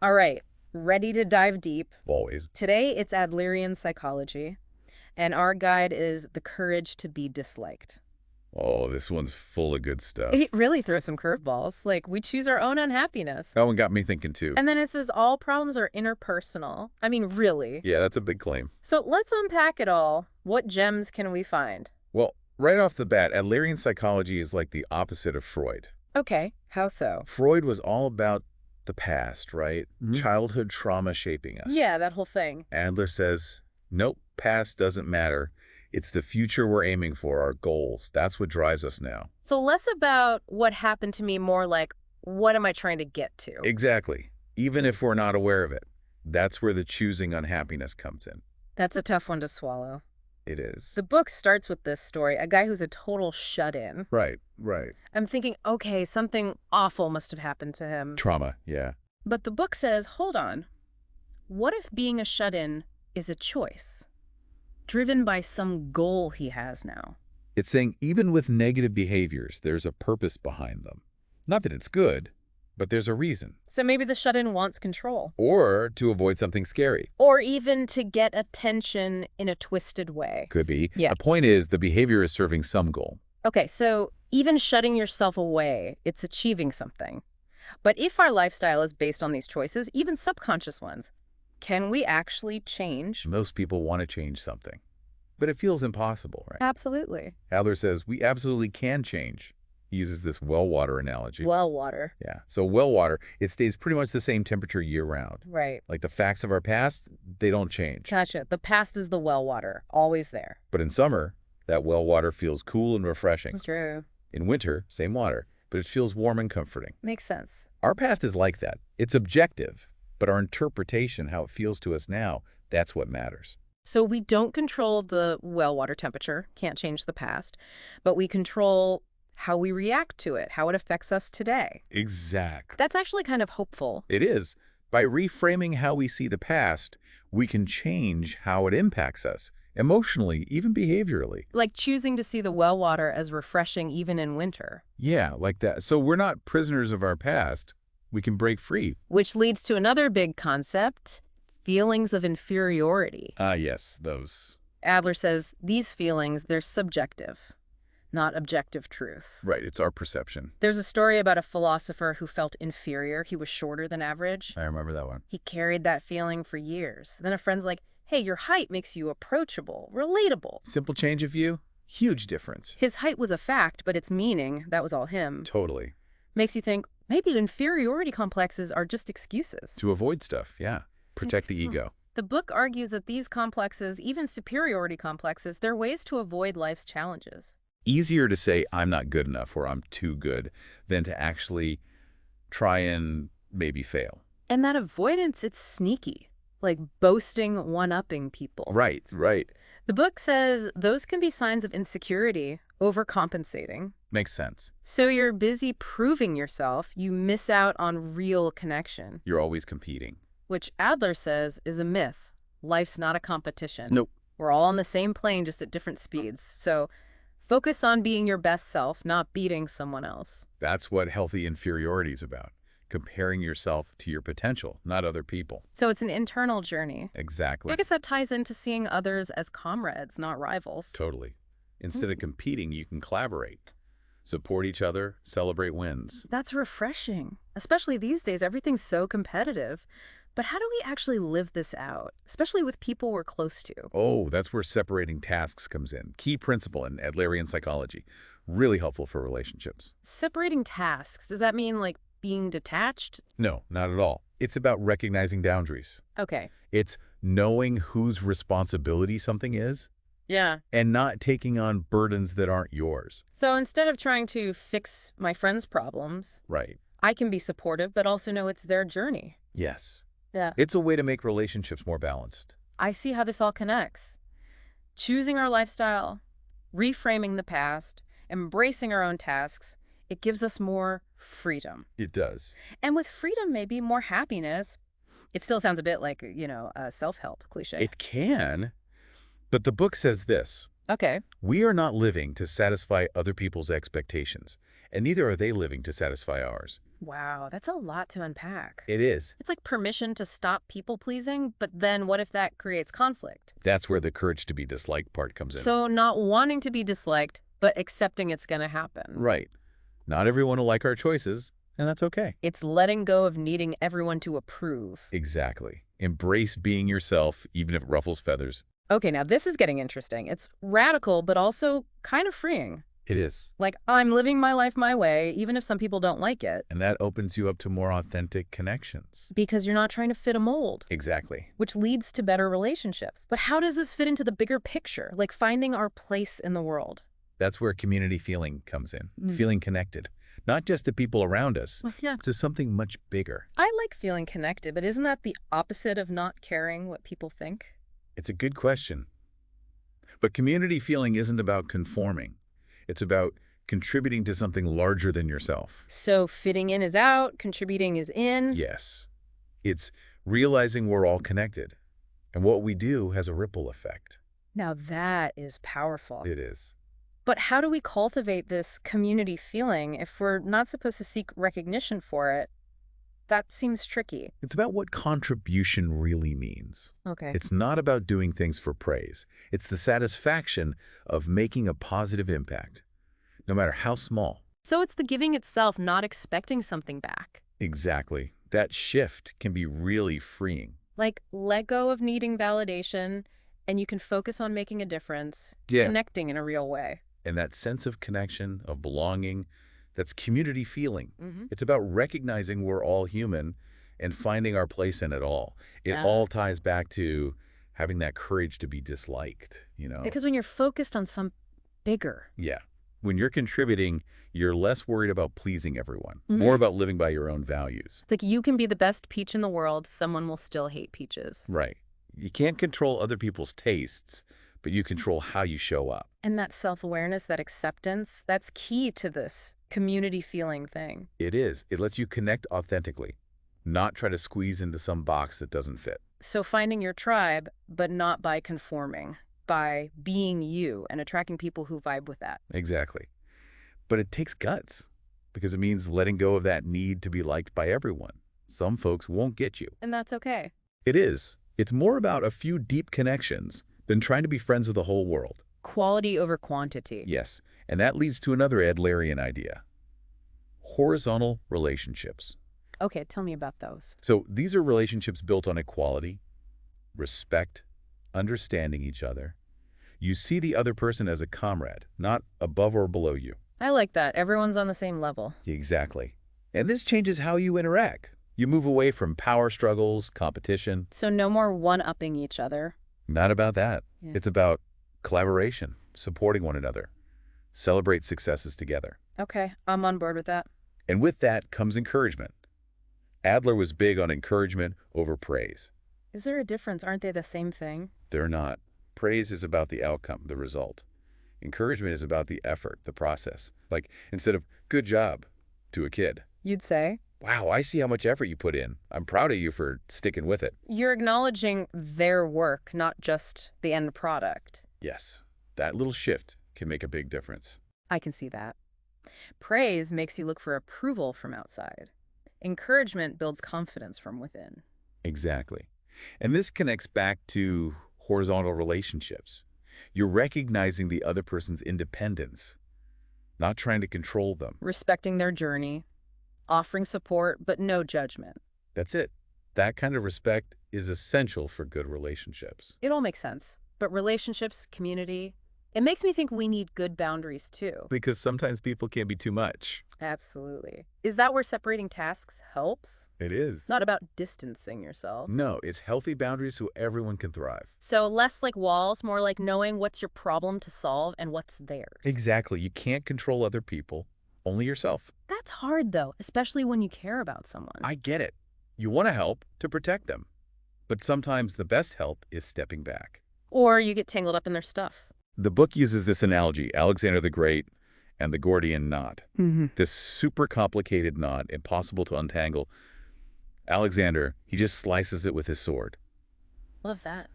All right, ready to dive deep. Always. Today, it's Adlerian psychology, and our guide is the courage to be disliked. Oh, this one's full of good stuff. It really throws some curveballs, like we choose our own unhappiness. That one got me thinking too. And then it says all problems are interpersonal. I mean, really. Yeah, that's a big claim. So let's unpack it all. What gems can we find? Well, right off the bat, Adlerian psychology is like the opposite of Freud. Okay, how so? Freud was all about the past, right? Childhood trauma shaping us. Yeah, that whole thing. Adler says, nope, past doesn't matter. It's the future we're aiming for, our goals. That's what drives us now. So less about what happened to me, more like, what am I trying to get to? Exactly. Even if we're not aware of it. That's where the choosing unhappiness comes in. That's a tough one to swallow. It is. The book starts with this story, a guy who's a total shut-in. Right. I'm thinking, okay, something awful must have happened to him. Trauma, yeah. But the book says, hold on. What if being a shut-in is a choice, driven by some goal he has now? It's saying even with negative behaviors, there's a purpose behind them. Not that it's good, but there's a reason. So maybe the shut-in wants control. Or to avoid something scary. Or even to get attention in a twisted way. Could be. Yeah. The point is the behavior is serving some goal. Okay, so even shutting yourself away, it's achieving something. But if our lifestyle is based on these choices, even subconscious ones, can we actually change? Most people want to change something, but it feels impossible, right? Absolutely. Adler says we absolutely can change. He uses this well water analogy. Well water. Yeah. So well water, it stays pretty much the same temperature year round. Right. Like the facts of our past, they don't change. Gotcha. The past is the well water, always there. But in summer, that well water feels cool and refreshing. It's true. In winter, same water, but it feels warm and comforting. Makes sense. Our past is like that. It's objective, but our interpretation, how it feels to us now, that's what matters. So we don't control the well water temperature, can't change the past, but we control how we react to it, how it affects us today. Exactly. That's actually kind of hopeful. It is. By reframing how we see the past, we can change how it impacts us, emotionally, even behaviorally. Like choosing to see the well water as refreshing even in winter. Yeah, like that. So we're not prisoners of our past. We can break free. Which leads to another big concept, feelings of inferiority. Yes, those. Adler says these feelings, they're subjective, not objective truth. Right, it's our perception. There's a story about a philosopher who felt inferior. He was shorter than average. I remember that one. He carried that feeling for years. Then a friend's like, hey, your height makes you approachable, relatable. Simple change of view, huge difference. His height was a fact, but its meaning, that was all him. Totally. Makes you think, maybe inferiority complexes are just excuses. To avoid stuff, yeah. Protect the ego. The book argues that these complexes, even superiority complexes, they're ways to avoid life's challenges. Easier to say I'm not good enough or I'm too good than to actually try and maybe fail. And that avoidance, it's sneaky, like boasting, one-upping people. Right. The book says those can be signs of insecurity, overcompensating. Makes sense. So you're busy proving yourself, you miss out on real connection, You're always competing. which Adler says is a myth. Life's not a competition. Nope. We're all on the same plane, just at different speeds. So focus on being your best self, not beating someone else. That's what healthy inferiority is about. Comparing yourself to your potential, not other people. So it's an internal journey. Exactly. I guess that ties into seeing others as comrades, not rivals. Totally. Instead of competing, you can collaborate. Support each other, celebrate wins. That's refreshing. Especially these days, everything's so competitive. But how do we actually live this out, especially with people we're close to? Oh, that's where separating tasks comes in. Key principle in Adlerian psychology. Really helpful for relationships. Separating tasks, does that mean like being detached? No, not at all. It's about recognizing boundaries. Okay. It's knowing whose responsibility something is Yeah. and not taking on burdens that aren't yours. So instead of trying to fix my friend's problems, Right. I can be supportive, but also know it's their journey. Yes. Yeah. It's a way to make relationships more balanced. I see how this all connects. Choosing our lifestyle, reframing the past, embracing our own tasks, it gives us more freedom. It does. And with freedom, maybe more happiness. It still sounds a bit like, a self-help cliche. It can, but the book says this. Okay. We are not living to satisfy other people's expectations, and neither are they living to satisfy ours. Wow, that's a lot to unpack. It is. It's like permission to stop people-pleasing, but then what if that creates conflict? That's where the courage to be disliked part comes in. So not wanting to be disliked, but accepting it's going to happen. Right. Not everyone will like our choices, and that's okay. It's letting go of needing everyone to approve. Exactly. Embrace being yourself, even if it ruffles feathers. Okay, now this is getting interesting. It's radical, but also kind of freeing. It is. Like, I'm living my life my way, even if some people don't like it. And that opens you up to more authentic connections. Because you're not trying to fit a mold. Exactly. Which leads to better relationships. But how does this fit into the bigger picture? Like finding our place in the world. That's where community feeling comes in. Feeling connected. Not just to people around us, Yeah. to something much bigger. I like feeling connected, but isn't that the opposite of not caring what people think? It's a good question. But community feeling isn't about conforming. It's about contributing to something larger than yourself. So fitting in is out, contributing is in. Yes. It's realizing we're all connected. And what we do has a ripple effect. Now that is powerful. It is. But how do we cultivate this community feeling if we're not supposed to seek recognition for it? That seems tricky. It's about what contribution really means. Okay. It's not about doing things for praise. It's the satisfaction of making a positive impact, no matter how small. So it's the giving itself, not expecting something back. Exactly. That shift can be really freeing. Like, let go of needing validation, and you can focus on making a difference, Yeah. connecting in a real way. And that sense of connection, of belonging, that's community feeling. Mm-hmm. It's about recognizing we're all human and finding our place in it all. It Yeah. all ties back to having that courage to be disliked, you know? Because when you're focused on some bigger. Yeah. When you're contributing, you're less worried about pleasing everyone, Mhm. more about living by your own values. It's like you can be the best peach in the world, someone will still hate peaches. Right. You can't control other people's tastes, but you control how you show up. And that self-awareness, that acceptance, that's key to this community feeling thing. It is. It lets you connect authentically, not try to squeeze into some box that doesn't fit. So finding your tribe, but not by conforming, by being you and attracting people who vibe with that. Exactly. But it takes guts because it means letting go of that need to be liked by everyone. Some folks won't get you. And that's okay. It is. It's more about a few deep connections than trying to be friends with the whole world. Quality over quantity. Yes, and that leads to another Adlerian idea. Horizontal relationships. Okay, tell me about those. So these are relationships built on equality, respect, understanding each other. You see the other person as a comrade, not above or below you. I like that. Everyone's on the same level. Exactly. And this changes how you interact. You move away from power struggles, competition. So no more one-upping each other. Not about that. Yeah. It's about collaboration, supporting one another, celebrate successes together. Okay, I'm on board with that. And with that comes encouragement. Adler was big on encouragement over praise. Is there a difference? Aren't they the same thing? They're not. Praise is about the outcome, the result. Encouragement is about the effort, the process. Like, instead of, good job, to a kid. You'd say? Wow, I see how much effort you put in. I'm proud of you for sticking with it. You're acknowledging their work, not just the end product. Yes, that little shift can make a big difference. I can see that. Praise makes you look for approval from outside. Encouragement builds confidence from within. Exactly. And this connects back to horizontal relationships. You're recognizing the other person's independence, not trying to control them. Respecting their journey, offering support, but no judgment. That's it. That kind of respect is essential for good relationships. It all makes sense. But relationships, community, it makes me think we need good boundaries too. Because sometimes people can be too much. Absolutely. Is that where separating tasks helps? It is. Not about distancing yourself. No, it's healthy boundaries so everyone can thrive. So less like walls, more like knowing what's your problem to solve and what's theirs. Exactly. You can't control other people, only yourself. That's hard though, especially when you care about someone. I get it. You want to help to protect them. But sometimes the best help is stepping back. Or you get tangled up in their stuff. The book uses this analogy, Alexander the Great and the Gordian knot. This super complicated knot, impossible to untangle. Alexander, he just slices it with his sword. Love that.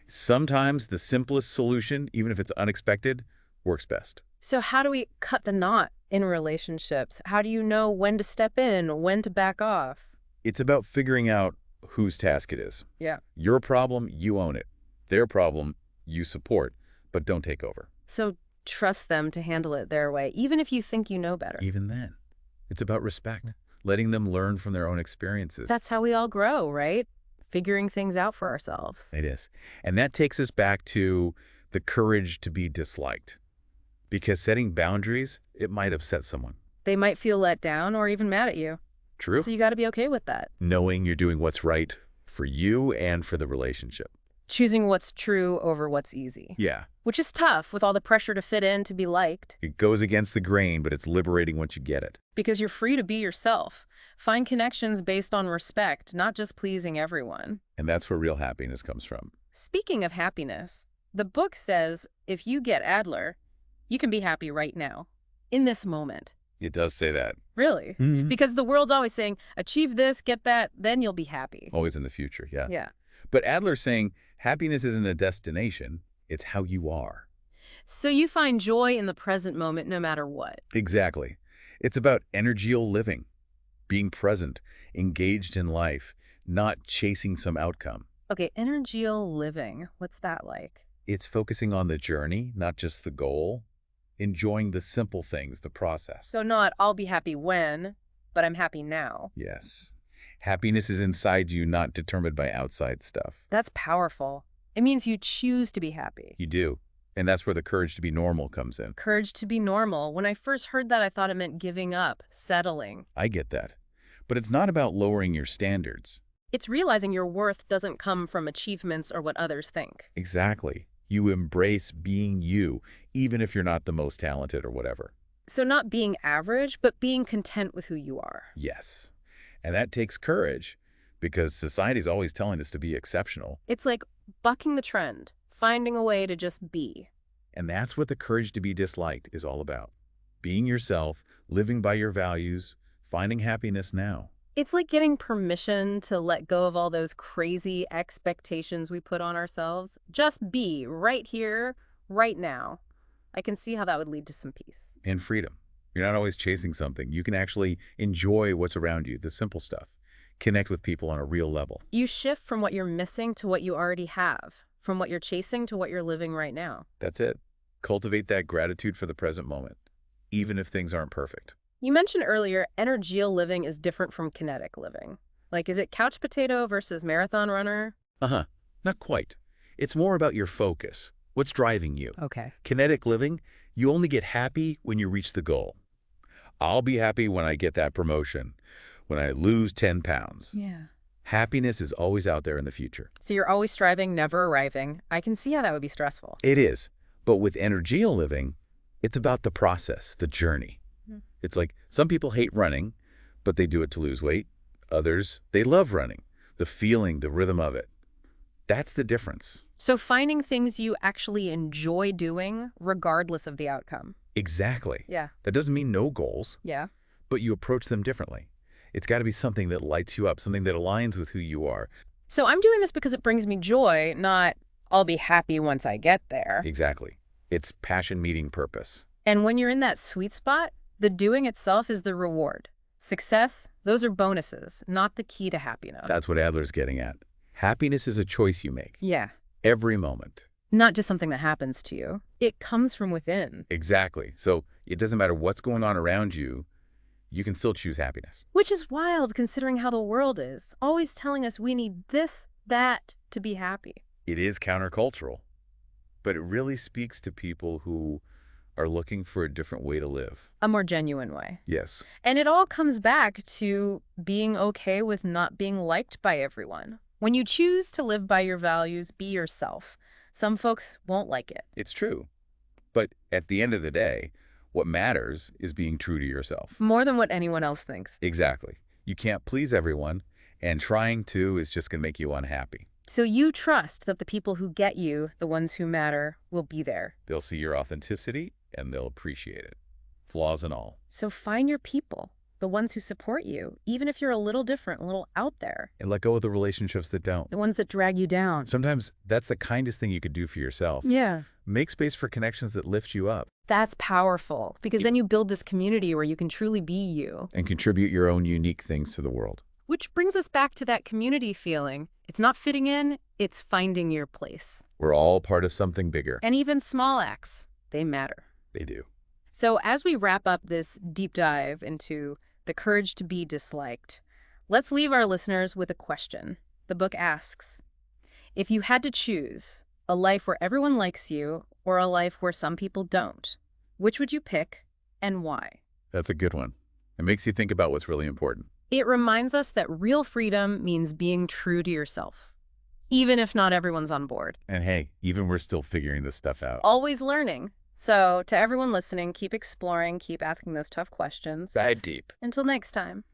Sometimes the simplest solution, even if it's unexpected, works best. So how do we cut the knot in relationships? How do you know when to step in, when to back off? It's about figuring out whose task it is. Yeah. Your problem, you own it. Their problem, you support, but don't take over. So trust them to handle it their way, even if you think you know better. Even then, it's about respect, letting them learn from their own experiences. That's how we all grow, right? Figuring things out for ourselves. It is. And that takes us back to the courage to be disliked. Because setting boundaries, it might upset someone. They might feel let down or even mad at you. True. So you got to be okay with that. Knowing you're doing what's right for you and for the relationship. Choosing what's true over what's easy. Yeah. Which is tough with all the pressure to fit in, to be liked. It goes against the grain, but it's liberating once you get it. Because you're free to be yourself. Find connections based on respect, not just pleasing everyone. And that's where real happiness comes from. Speaking of happiness, the book says if you get Adler, you can be happy right now, in this moment. It does say that. Really? Mm-hmm. Because the world's always saying, achieve this, get that, then you'll be happy. Always in the future, yeah. Yeah. But Adler's saying happiness isn't a destination, it's how you are. So you find joy in the present moment no matter what. Exactly. It's about energial living, being present, engaged in life, not chasing some outcome. Okay, energial living. What's that like? It's focusing on the journey, not just the goal. Enjoying the simple things, the process. So not, I'll be happy when, but I'm happy now. Yes. Happiness is inside you, not determined by outside stuff. That's powerful. It means you choose to be happy. You do. And that's where the courage to be normal comes in. Courage to be normal. When I first heard that, I thought it meant giving up, settling. I get that. But it's not about lowering your standards. It's realizing your worth doesn't come from achievements or what others think. Exactly. You embrace being you, even if you're not the most talented or whatever. So not being average, but being content with who you are. Yes. And that takes courage, because society's always telling us to be exceptional. It's like bucking the trend, finding a way to just be. And that's what the courage to be disliked is all about. Being yourself, living by your values, finding happiness now. It's like getting permission to let go of all those crazy expectations we put on ourselves. Just be right here, right now. I can see how that would lead to some peace. And freedom. You're not always chasing something. You can actually enjoy what's around you, the simple stuff. Connect with people on a real level. You shift from what you're missing to what you already have, from what you're chasing to what you're living right now. That's it. Cultivate that gratitude for the present moment, even if things aren't perfect. You mentioned earlier, energial living is different from kinetic living. Like, is it couch potato versus marathon runner? Uh-huh. Not quite. It's more about your focus. What's driving you? Okay. Kinetic living, you only get happy when you reach the goal. I'll be happy when I get that promotion, when I lose 10 pounds. Yeah. Happiness is always out there in the future. So you're always striving, never arriving. I can see how that would be stressful. It is. But with energial living, it's about the process, the journey. It's like some people hate running, but they do it to lose weight. Others, they love running, the feeling, the rhythm of it. That's the difference. So finding things you actually enjoy doing, regardless of the outcome. Exactly. Yeah. That doesn't mean no goals, Yeah. but you approach them differently. It's got to be something that lights you up, something that aligns with who you are. So I'm doing this because it brings me joy, not I'll be happy once I get there. Exactly. It's passion meeting purpose. And when you're in that sweet spot, the doing itself is the reward. Success, those are bonuses, not the key to happiness. That's what Adler's getting at. Happiness is a choice you make. Yeah. Every moment. Not just something that happens to you. It comes from within. Exactly. So it doesn't matter what's going on around you, you can still choose happiness. Which is wild considering how the world is, always telling us we need this, that to be happy. It is countercultural, but it really speaks to people who are looking for a different way to live. A more genuine way. Yes. And it all comes back to being okay with not being liked by everyone. When you choose to live by your values, be yourself. Some folks won't like it. It's true. But at the end of the day, what matters is being true to yourself. More than what anyone else thinks. Exactly. You can't please everyone, and trying to is just going to make you unhappy. So you trust that the people who get you, the ones who matter, will be there. They'll see your authenticity, and they'll appreciate it. Flaws and all. So find your people. the ones who support you, even if you're a little different, a little out there. And let go of the relationships that don't. The ones that drag you down. Sometimes that's the kindest thing you could do for yourself. Yeah. Make space for connections that lift you up. That's powerful, because then you build this community where you can truly be you. And contribute your own unique things to the world. Which brings us back to that community feeling. It's not fitting in, it's finding your place. We're all part of something bigger. And even small acts, they matter. They do. So as we wrap up this deep dive into the courage to be disliked, let's leave our listeners with a question. The book asks, if you had to choose a life where everyone likes you or a life where some people don't, which would you pick and why? That's a good one. It makes you think about what's really important. It reminds us that real freedom means being true to yourself, even if not everyone's on board. And hey, even we're still figuring this stuff out. Always learning. So to everyone listening, keep exploring, keep asking those tough questions. Dive deep. Until next time.